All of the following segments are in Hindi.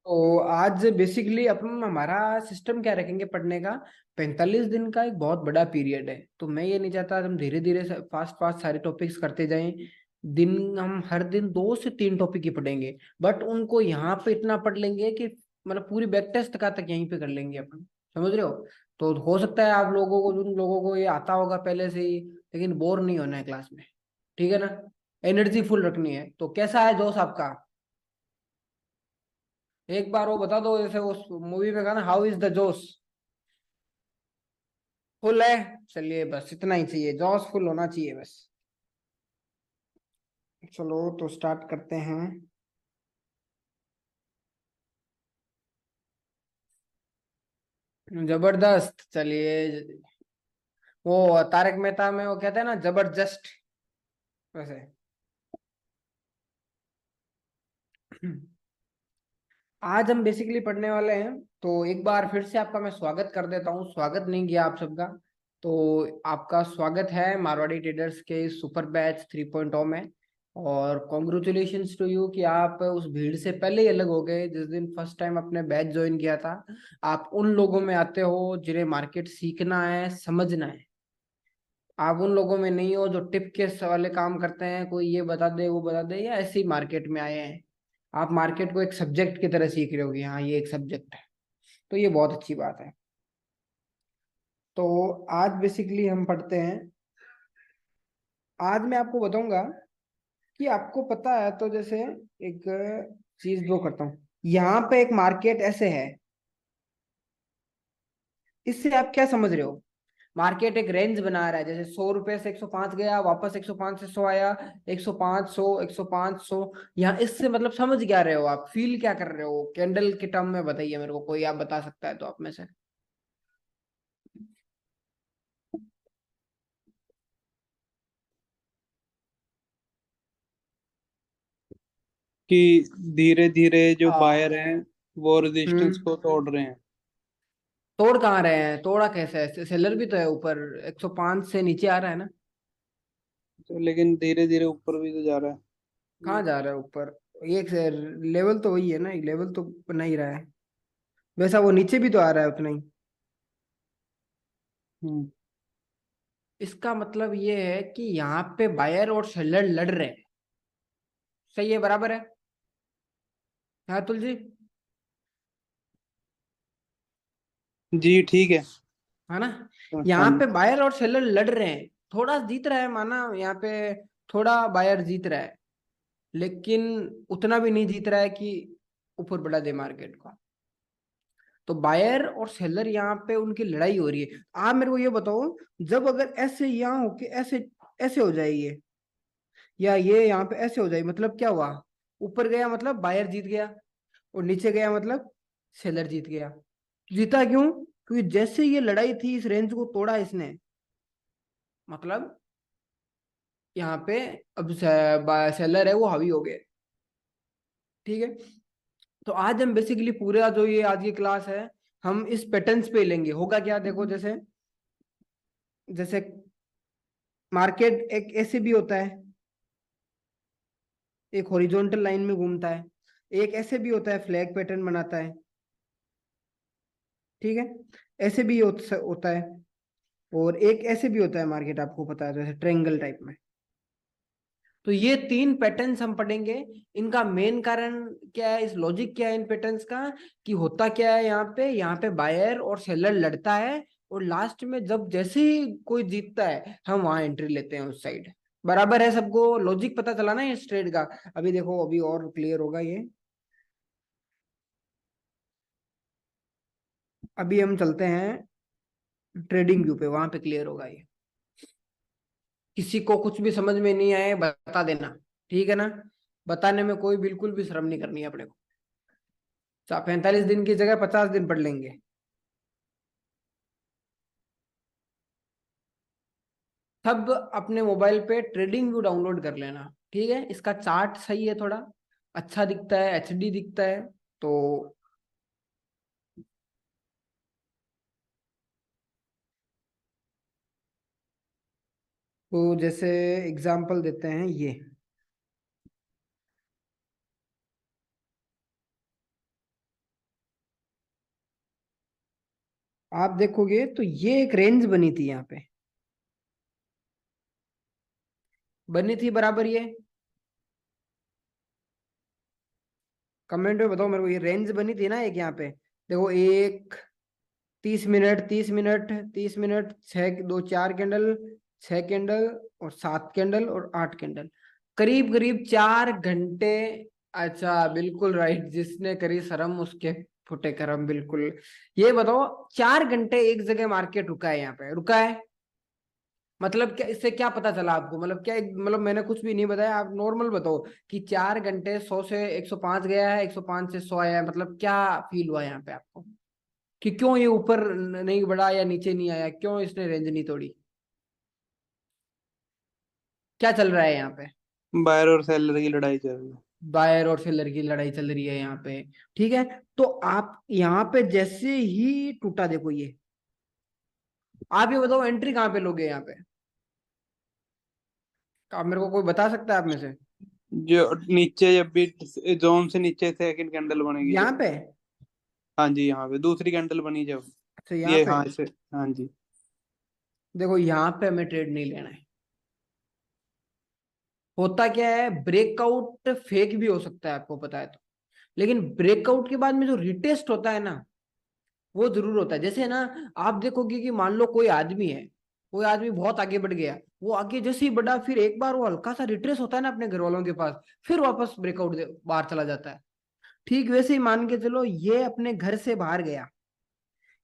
तो आज बेसिकली अपन हमारा सिस्टम क्या रखेंगे पढ़ने का। 45 दिन का एक बहुत बड़ा पीरियड है, तो मैं ये नहीं चाहता हम धीरे धीरे फास्ट फास्ट सारे टॉपिक्स करते जाएं। दिन हम हर दिन 2 से 3 टॉपिक ही पढ़ेंगे, बट उनको यहाँ पे इतना पढ़ लेंगे कि मतलब पूरी बैक टेस्ट का तक यहीं पे कर लेंगे अपन। समझ रहे हो? तो हो सकता है आप लोगों को, जिन लोगों को ये आता होगा पहले से ही, लेकिन बोर नहीं होना है क्लास में। ठीक है ना? एनर्जी फुल रखनी है। तो कैसा है जोश आपका? एक बार वो बता दो, जैसे उस मूवी में कहा ना, हाउ इज द जोश। फुल है? चलिए, बस इतना ही चाहिए, जोश फुल होना चाहिए बस। चलो तो स्टार्ट करते हैं। जबरदस्त। चलिए, वो तारक मेहता में वो कहते हैं ना, जबरदस्त, वैसे। आज हम बेसिकली पढ़ने वाले हैं। तो एक बार फिर से आपका मैं स्वागत कर देता हूँ, स्वागत नहीं किया आप सबका। तो आपका स्वागत है मारवाड़ी ट्रेडर्स के सुपर बैच 3.0 में। और कॉन्ग्रेचुलेशंस टू यू कि आप उस भीड़ से पहले ही अलग हो गए जिस दिन फर्स्ट टाइम अपने बैच ज्वाइन किया था। आप उन लोगों में आते हो जिन्हें मार्केट सीखना है, समझना है। आप उन लोगों में नहीं हो जो टिप के वाले काम करते हैं, कोई ये बता दे वो बता दे, या ऐसे ही मार्केट में आए हैं। आप मार्केट को एक सब्जेक्ट की तरह सीख रहे हो कि हाँ ये एक सब्जेक्ट है। तो ये बहुत अच्छी बात है। तो आज बेसिकली हम पढ़ते हैं। आज मैं आपको बताऊंगा कि आपको पता है तो जैसे एक चीज ड्रॉ करता हूँ। यहाँ पे एक मार्केट ऐसे है, इससे आप क्या समझ रहे हो? मार्केट एक रेंज बना रहा है, जैसे 100 रुपए से 105 गया, वापस 105 से 100 आया, 105 100 105 100। यहाँ इससे मतलब समझ क्या रहे हो? आप फील क्या कर रहे हो कैंडल के टर्म में? बताइए मेरे को, कोई आप बता सकता है तो आप में से। कि धीरे धीरे जो बायर आ, हैं वो रेजिस्टेंस हम्म। को तोड़ रहे हैं। तोड़ कहाँ रहे हैं? तोड़ा कैसे है? सेलर भी तो है ऊपर, 105 से नीचे आ रहा है ना। तो लेकिन धीरे धीरे ऊपर भी तो जा रहा है। कहाँ जा रहा है ऊपर? एक लेवल तो वही है ना, लेवल तो बना ही रहा है। वैसा वो नीचे भी तो आ रहा है उतना ही। हम्म। इसका मतलब ये है कि यहाँ पे बायर और सेलर लड़ रहे हैं। सही है? बराबर है? हाँ तुलसी? जी ठीक है। है ना? हाँ यहाँ जी। पे बायर और सेलर लड़ रहे हैं। थोड़ा जीत रहा है माना यहाँ पे, थोड़ा बायर जीत रहा है, लेकिन उतना भी नहीं जीत रहा है कि ऊपर बढ़ा दे मार्केट को। तो बायर और सेलर यहाँ पे उनकी लड़ाई हो रही है। आप मेरे को ये बताओ, जब अगर ऐसे यहाँ हो के ऐसे ऐसे हो जाए ये, या ये यहाँ पे ऐसे हो जाए, मतलब क्या हुआ? ऊपर गया मतलब बायर जीत गया, और नीचे गया मतलब सेलर जीत गया। जीता क्यों? क्योंकि जैसे ये लड़ाई थी, इस रेंज को तोड़ा इसने, मतलब यहाँ पे अब सेलर है वो हावी हो गए। ठीक है? तो आज हम बेसिकली पूरा जो ये आज की क्लास है, हम इस पैटर्न्स पे लेंगे। होगा क्या देखो, जैसे जैसे मार्केट एक ऐसे भी होता है, एक हॉरिजॉन्टल लाइन में घूमता है। एक ऐसे भी होता है, फ्लैग पैटर्न बनाता है। ठीक है? ऐसे भी होता है। और एक ऐसे भी होता है मार्केट, आपको पता है, जैसे ट्रायंगल टाइप में। तो ये 3 पैटर्न्स हम पढ़ेंगे। इनका मेन कारण क्या है, इस लॉजिक क्या है इन पैटर्न्स का, कि होता क्या है यहाँ पे बायर और सेलर लड़ता है, और लास्ट में जब जैसे ही कोई जीतता है हम वहां एंट्री लेते हैं उस साइड। बराबर है? सबको लॉजिक पता चला ना इस ट्रेड का? अभी देखो, अभी और क्लियर होगा ये। अभी हम चलते हैं ट्रेडिंग व्यू पे, वहां पे क्लियर होगा ये। किसी को कुछ भी समझ में नहीं आए बता देना। ठीक है ना? बताने में कोई बिल्कुल भी शर्म नहीं करनी है अपने को। 45 दिन की जगह 50 दिन पढ़ लेंगे। सब अपने मोबाइल पे ट्रेडिंग व्यू डाउनलोड कर लेना। ठीक है? इसका चार्ट सही है, थोड़ा अच्छा दिखता है, एचडी दिखता है। तो जैसे एग्जांपल देते हैं ये। आप देखोगे तो ये एक रेंज बनी थी यहाँ पे, बनी थी बराबर ये, कमेंट में बताओ मेरे को, ये रेंज बनी थी ना एक यहाँ पे। देखो एक 30 मिनट, 30 मिनट, 30 मिनट, छह, दो, चार कैंडल, 6 कैंडल, और 7 कैंडल, और 8 कैंडल, करीब करीब 4 घंटे। अच्छा बिल्कुल राइट, जिसने करी शर्म उसके फुटे करम, बिल्कुल। ये बताओ 4 घंटे एक जगह मार्केट रुका है, यहाँ पे रुका है, मतलब क्या, इससे क्या पता चला आपको, मतलब क्या, मतलब मैंने कुछ भी नहीं बताया, आप नॉर्मल बताओ कि 4 घंटे 100 से 105 गया है, 105 से 100 आया है, मतलब क्या फील हुआ यहाँ पे आपको, कि क्यों ये ऊपर नहीं बढ़ा या नीचे नहीं आया, क्यों इसने रेंज नहीं तोड़ी, क्या चल रहा है यहाँ पे। बायर और सेलर की लड़ाई चल रही है। बायर और सेलर की लड़ाई चल रही है यहाँ पे, ठीक है। तो आप यहाँ पे जैसे ही टूटा, देखो ये, आप ये बताओ एंट्री कहाँ पे लोगे यहाँ पे, आप मेरे को कोई बता सकता है आप में से। जो नीचे जब भी जोन से नीचे सेकंड कैंडल बनेगी यहाँ जब। पे, हाँ जी, यहाँ पे दूसरी कैंडल बनी जब। अच्छा यहाँ ये पे, हाँ इसे। हाँ जी। देखो यहाँ पे हमें ट्रेड नहीं लेना है। होता क्या है, ब्रेकआउट फेक भी हो सकता है, आपको पता है तो, लेकिन ब्रेकआउट के बाद में जो रिटेस्ट होता है ना, वो जरूर होता है। जैसे ना, आप देखोगे कि मान लो कोई आदमी है, कोई आदमी बहुत आगे बढ़ गया, वो आगे जैसे ही बढ़ा, फिर एक बार वो हल्का सा रिट्रेस होता है ना अपने घर वालों के पास, फिर वापस ब्रेकआउट बाहर चला जाता है। ठीक वैसे ही मान के चलो, ये अपने घर से बाहर गया,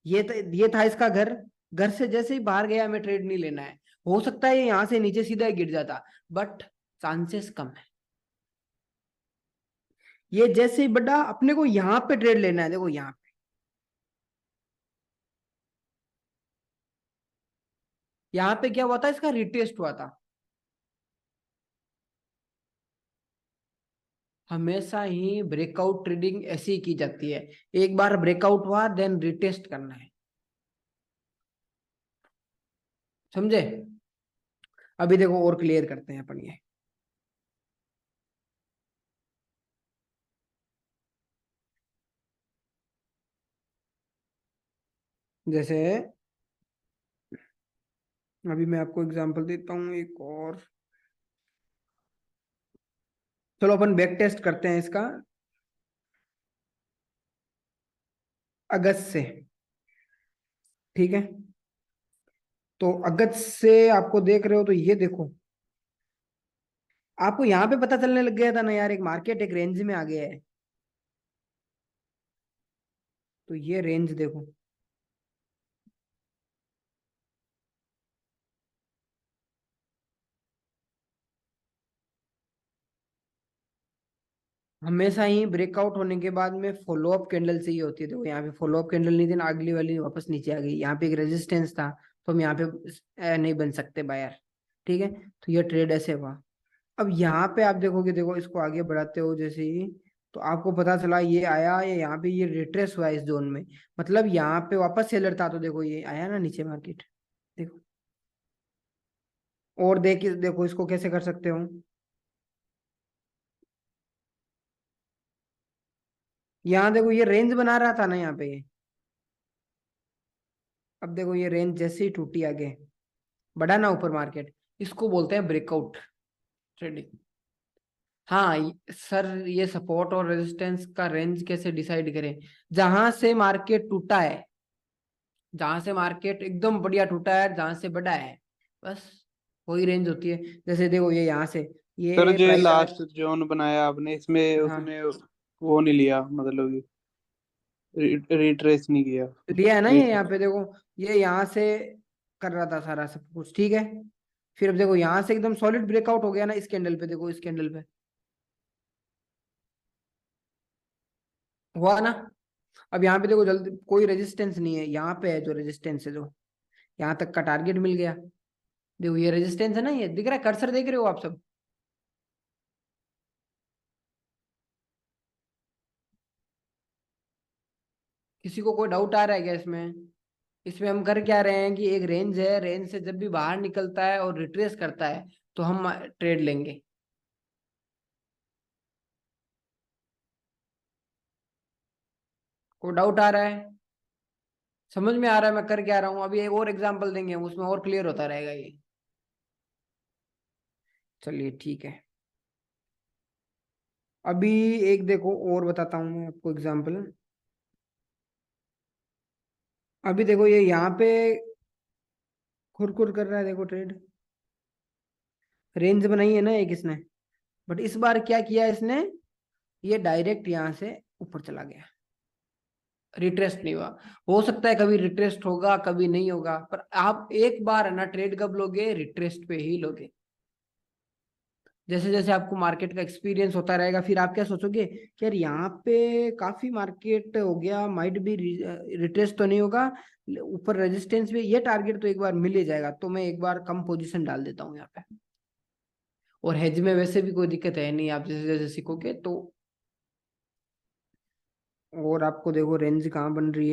ये था इसका घर, घर से जैसे ही बाहर गया, हमें ट्रेड नहीं लेना है। हो सकता है ये यहाँ से नीचे सीधा ही गिर जाता, बट चांसेस कम है। ये जैसे ही बढ़ा, अपने को यहाँ पे ट्रेड लेना है, देखो यहाँ, यहाँ पे क्या हुआ था, इसका रिटेस्ट हुआ था। हमेशा ही ब्रेकआउट ट्रेडिंग ऐसी ही की जाती है, एक बार ब्रेकआउट हुआ, देन रिटेस्ट करना है, समझे। अभी देखो और क्लियर करते हैं अपन ये। जैसे अभी मैं आपको एग्जांपल देता हूँ एक और, चलो अपन बैक टेस्ट करते हैं इसका, अगस्त से, ठीक है। तो अगस्त से आपको देख रहे हो, तो ये देखो, आपको यहाँ पे पता चलने लग गया था ना यार, एक मार्केट एक रेंज में आ गया है। तो ये रेंज देखो, हमेशा ही ब्रेकआउट होने के बाद में फॉलोअप कैंडल चाहिए होती है। देखो यहाँ पे फॉलोअप कैंडल नहीं थी ना, अगली वाली वापस नीचे आ गई, यहाँ पे एक रेजिस्टेंस था, तो हम यहाँ पे नहीं बन सकते बायर, ठीक है। तो ये ट्रेड ऐसे हुआ। अब यहाँ पे आप देखोगे, देखो इसको आगे बढ़ाते हो जैसे ही, तो आपको पता चला ये आया, ये यहाँ पे ये रिट्रेस हुआ इस जोन में, मतलब यहाँ पे वापस सेलर था, तो देखो ये आया ना नीचे मार्केट, देखो। और देखो इसको कैसे कर सकते हो, यहाँ देखो ये रेंज बना रहा था ना यहाँ पे ये, अब देखो ये रेंज जैसे ही टूटी आगे, बढ़ा ना ऊपर मार्केट, इसको बोलते हैं ब्रेकआउट ट्रेडिंग। हाँ सर, ये सपोर्ट और रेजिस्टेंस का रेंज कैसे डिसाइड करें, जहां से मार्केट टूटा है, जहां से मार्केट एकदम बढ़िया टूटा है, जहां से बढ़ा है, बस वही रेंज होती है। जैसे देखो ये यहाँ से, सर ये जो प्राइस अगर, लास्ट जोन बनाया आपने इसमें हाँ उसने वो नहीं लिया, मतलब रिट्रेस नहीं किया। लिया है ना, ये यहाँ रिट्रेस। पे देखो, ये यहाँ से कर रहा था सारा सब कुछ, ठीक है। फिर अब देखो यहाँ से एकदम सॉलिड ब्रेकआउट हो गया ना, इस कैंडल पे देखो, इस कैंडल पे हुआ ना। अब यहाँ पे देखो जल्दी, कोई रेजिस्टेंस नहीं है, यहाँ पे है जो रेजिस्टेंस है, जो यहाँ तक का टारगेट मिल गया। देखो ये रेजिस्टेंस है ना, ये दिख रहा है, कर्सर देख रहे हो आप सब। किसी को कोई डाउट आ रहा है क्या इसमें। इसमें हम कर क्या रहे हैं कि एक रेंज है, रेंज से जब भी बाहर निकलता है और रिट्रेस करता है, तो हम ट्रेड लेंगे। कोई डाउट आ रहा है। समझ में आ रहा है मैं कर क्या रहा हूँ? अभी एक और एग्जांपल देंगे, उसमें और क्लियर होता रहेगा ये। चलिए ठीक है। अभी एक देखो और बताता हूँ मैं आपको एग्जांपल। अभी देखो ये यहाँ पे खुरखुर कर रहा है, देखो ट्रेड रेंज बनाई है ना एक इसने, बट इस बार क्या किया इसने, ये डायरेक्ट यहाँ से ऊपर चला गया, रिट्रेस्ट नहीं हुआ। हो सकता है कभी रिट्रेस्ट होगा कभी नहीं होगा, पर आप एक बार है ना ट्रेड कब लोगे, रिट्रेस्ट पे ही लोगे। जैसे जैसे आपको मार्केट का एक्सपीरियंस होता रहेगा, फिर आप क्या सोचोगे कि यार यहाँ पे काफी मार्केट हो गया, माइट भी रिट्रेस तो नहीं होगा, ऊपर रेजिस्टेंस भी, ये टारगेट तो एक बार मिल ही जाएगा, तो मैं एक बार कम पोजीशन डाल देता हूँ यहाँ पे। और हेज में वैसे भी कोई दिक्कत है नहीं, आप जैसे जैसे सीखोगे तो। और आपको देखो रेंज कहाँ बन रही है।